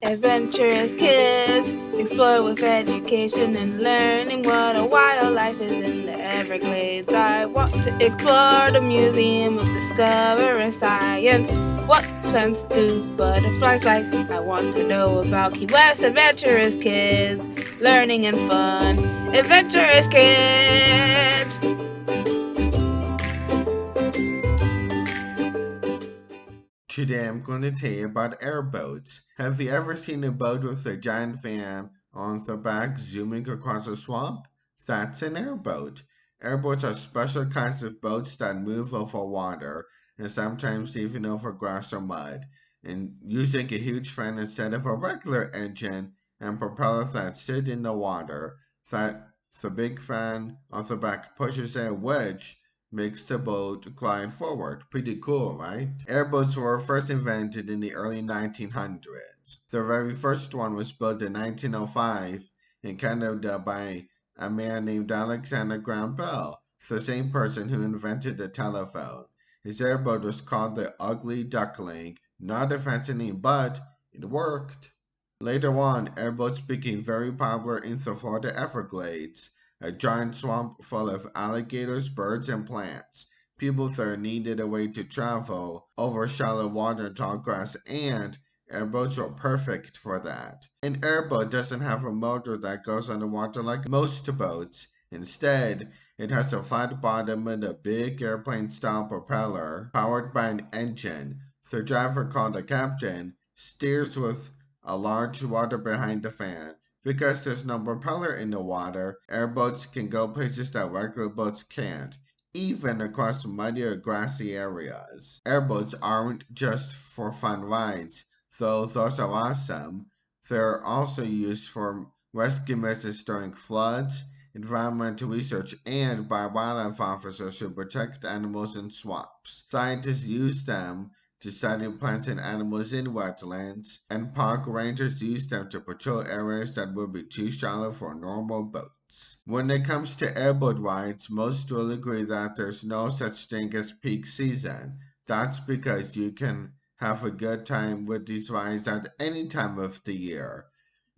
Adventurous kids, explore with education and learning what a wildlife is in the Everglades. I want to explore the Museum of Discovering Science. What plants do butterflies like? I want to know about Key West Adventurous Kids, learning and fun. Adventurous Kids! Today I'm going to tell you about airboats. Have you ever seen a boat with a giant fan on the back zooming across a swamp? That's an airboat. Airboats are special kinds of boats that move over water and sometimes even over grass or mud, and using a huge fan instead of a regular engine and propellers that sit in the water. That the big fan on the back pushes a wedge makes the boat glide forward. Pretty cool, right? Airboats were first invented in the early 1900s. The very first one was built in 1905 in Canada by a man named Alexander Graham Bell, the same person who invented the telephone. His airboat was called the Ugly Duckling, not a fancy name, but it worked. Later on, airboats became very popular in the Florida Everglades, a giant swamp full of alligators, birds, and plants. People there needed a way to travel over shallow water, tall grass, and airboats were perfect for that. An airboat doesn't have a motor that goes underwater like most boats. Instead, it has a flat bottom and a big airplane style propeller powered by an engine. The driver, called a captain, steers with a large water behind the fan. Because there's no propeller in the water, airboats can go places that regular boats can't, even across muddy or grassy areas. Airboats aren't just for fun rides, though those are awesome. They're also used for rescue missions during floods, environmental research, and by wildlife officers who protect animals in swamps. Scientists use them to study plants and animals in wetlands, and park rangers use them to patrol areas that would be too shallow for normal boats. When it comes to airboat rides, most will agree that there's no such thing as peak season. That's because you can have a good time with these rides at any time of the year.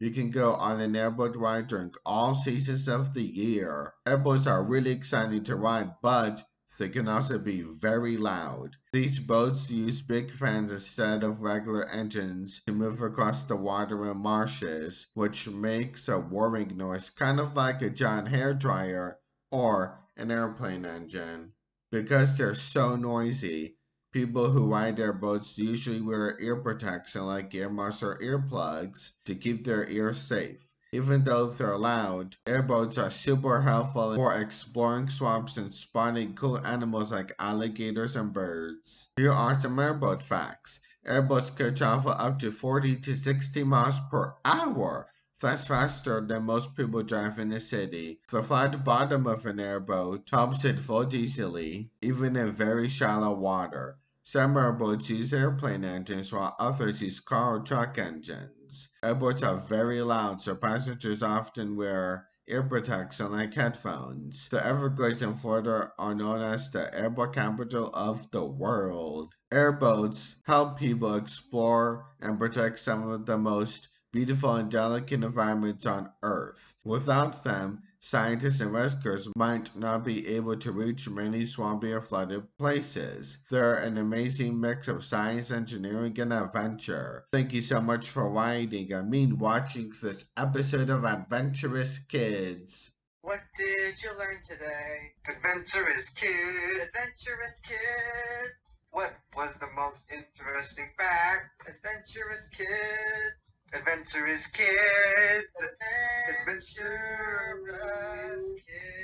You can go on an airboat ride during all seasons of the year. Airboats are really exciting to ride, but they can also be very loud. These boats use big fans instead of regular engines to move across the water in marshes, which makes a whirring noise kind of like a giant hairdryer or an airplane engine. Because they're so noisy, people who ride their boats usually wear ear protection like earmuffs or earplugs to keep their ears safe. Even though they're loud, airboats are super helpful for exploring swamps and spotting cool animals like alligators and birds. Here are some airboat facts. Airboats can travel up to 40 to 60 miles per hour. That's faster than most people drive in a city. The flat bottom of an airboat helps it float easily, even in very shallow water. Some airboats use airplane engines while others use car or truck engines. Airboats are very loud, so passengers often wear ear protection like headphones. The Everglades in Florida are known as the airboat capital of the world. Airboats help people explore and protect some of the most beautiful and delicate environments on Earth. Without them, scientists and rescuers might not be able to reach many swampy or flooded places. They're an amazing mix of science, engineering, and adventure. Thank you so much for watching this episode of Adventurous Kids. What did you learn today? Adventurous Kids! Adventurous Kids! What was the most interesting fact? Adventurous Kids! Adventurous Kids! Adventurous Kids!